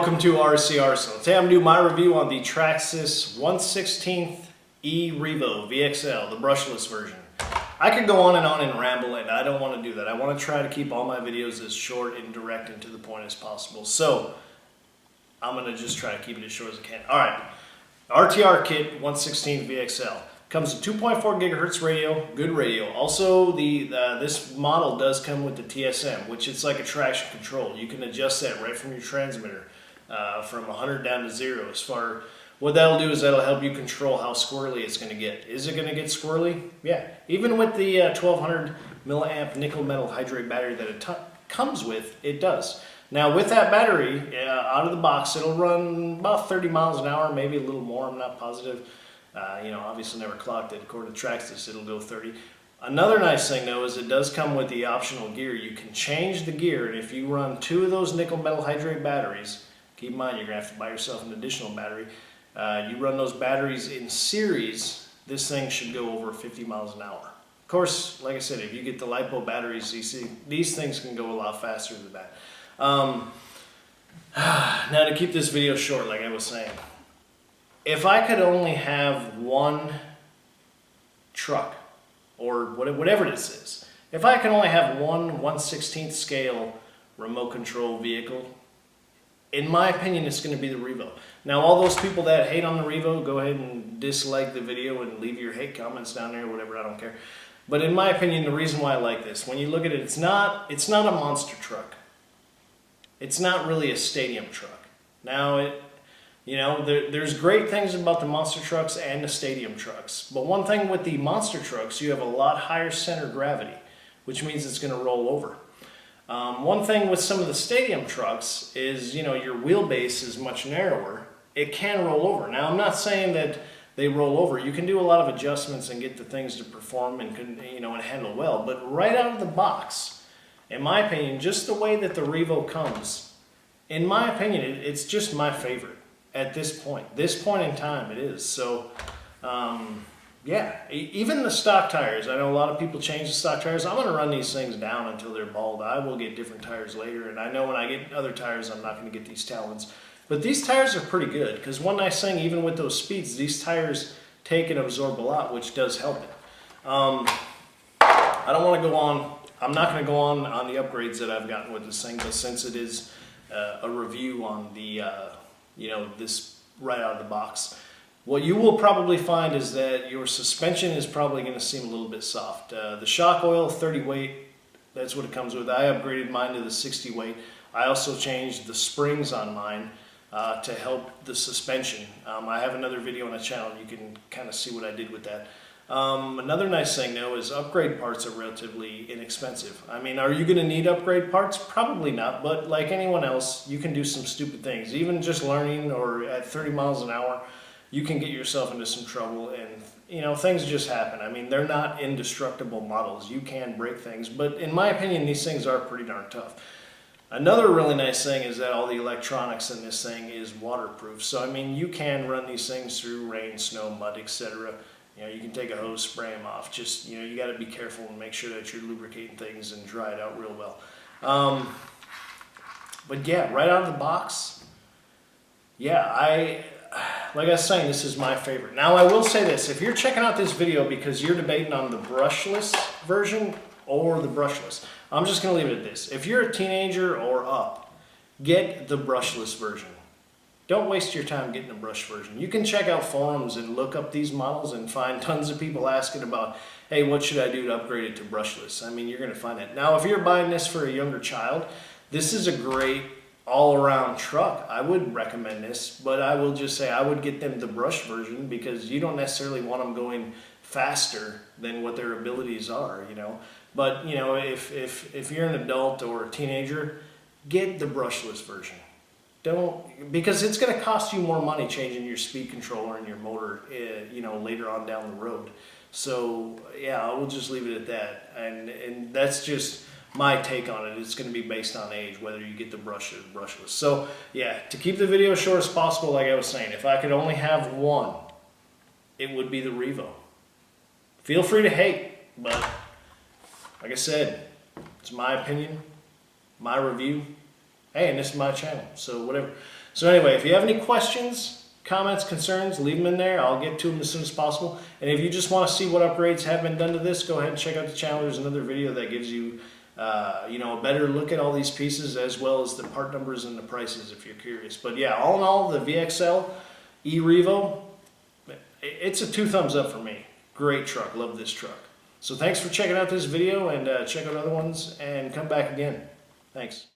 welcome to RC Arsenal. Today I'm doing my review on the Traxxas 1/16 E-Revo VXL, the brushless version. I could go on and ramble, and I don't want to do that. I want to try to keep all my videos as short and direct and to the point as possible. So I'm going to just try to keep it as short as I can. Alright, RTR kit 1/16 VXL. Comes with 2.4 gigahertz radio, good radio. Also, this model does come with the TSM, which it's like a traction control. You can adjust that right from your transmitter, from 100 down to 0. As far what that'll do is that'll help you control how squirrely it's going to get. Is it going to get squirrely? Yeah. Even with the 1200 milliamp nickel metal hydrate battery that it comes with, it does. Now with that battery, out of the box, it'll run about 30 miles an hour, maybe a little more. I'm not positive. Obviously never clocked it. According to Traxxas, it'll go 30. Another nice thing though is it does come with the optional gear. You can change the gear, and if you run 2 of those nickel metal hydrate batteries, keep in mind you're going to have to buy yourself an additional battery. You run those batteries in series, this thing should go over 50 miles an hour. Of course, like I said, if you get the LiPo batteries, you see, these things can go a lot faster than that. Now to keep this video short, like I was saying, if I could only have one truck, or whatever this is, if I could only have one 1/16 scale remote control vehicle, in my opinion, it's going to be the Revo. Now, all those people that hate on the Revo, go ahead and dislike the video and leave your hate comments down there, whatever, I don't care. But in my opinion, the reason why I like this, when you look at it, it's not a monster truck. It's not really a stadium truck. Now, there's great things about the monster trucks and the stadium trucks. But one thing with the monster trucks, you have a lot higher center of gravity, which means it's going to roll over. One thing with some of the stadium trucks is, your wheelbase is much narrower. It can roll over. Now, I'm not saying that they roll over. You can do a lot of adjustments and get the things to perform and handle well. But right out of the box, in my opinion, just the way that the Revo comes, in my opinion, it's just my favorite. At this point in time, it is. So, yeah, even the stock tires. I know a lot of people change the stock tires. I'm going to run these things down until they're bald. I will get different tires later, and I know when I get other tires, I'm not going to get these Talons. But these tires are pretty good, because one nice thing, even with those speeds, these tires take and absorb a lot, which does help it. I don't want to go on. I'm not going to go on the upgrades that I've gotten with this thing, but since it is a review on the this right out of the box, what you will probably find is that your suspension is probably going to seem a little bit soft. The shock oil, 30 weight, that's what it comes with. I upgraded mine to the 60 weight. I also changed the springs on mine to help the suspension. I have another video on the channel. You can kind of see what I did with that. Another nice thing though is upgrade parts are relatively inexpensive. I mean, are you going to need upgrade parts? Probably not, but like anyone else, you can do some stupid things. Even just learning, or at 30 miles an hour, you can get yourself into some trouble, and things just happen. I mean, they're not indestructible models. You can break things, but in my opinion, these things are pretty darn tough. Another really nice thing is that all the electronics in this thing is waterproof. So I mean, you can run these things through rain, snow, mud, etc. You can take a hose, spray them off. Just, you got to be careful and make sure that you're lubricating things and dry it out real well. But yeah, right out of the box, yeah, like I was saying, this is my favorite. Now, I will say this. If you're checking out this video because you're debating on the brushless version or the brushless, I'm just going to leave it at this. If you're a teenager or up, get the brushless version. Don't waste your time getting a brush version. You can check out forums and look up these models and find tons of people asking about, hey, what should I do to upgrade it to brushless? I mean, you're going to find it. Now, if you're buying this for a younger child, this is a great all-around truck. I would recommend this, but I will just say I would get them the brush version, because you don't necessarily want them going faster than what their abilities are, But, if you're an adult or a teenager, get the brushless version. Because it's going to cost you more money changing your speed controller and your motor, later on down the road. So yeah, I will just leave it at that. And that's just my take on it. It's going to be based on age, whether you get the brush or the brushless. So yeah, to keep the video short as possible, like I was saying, if I could only have one, it would be the Revo. Feel free to hate, but like I said, it's my opinion, my review. Hey, and this is my channel, so whatever. So anyway, if you have any questions, comments, concerns, leave them in there. I'll get to them as soon as possible. And if you just want to see what upgrades have been done to this, go ahead and check out the channel. There's another video that gives you, you know, a better look at all these pieces as well as the part numbers and the prices if you're curious. But yeah, all in all, the VXL E-Revo, it's a 2 thumbs up for me. Great truck. Love this truck. So thanks for checking out this video, and check out other ones and come back again. Thanks.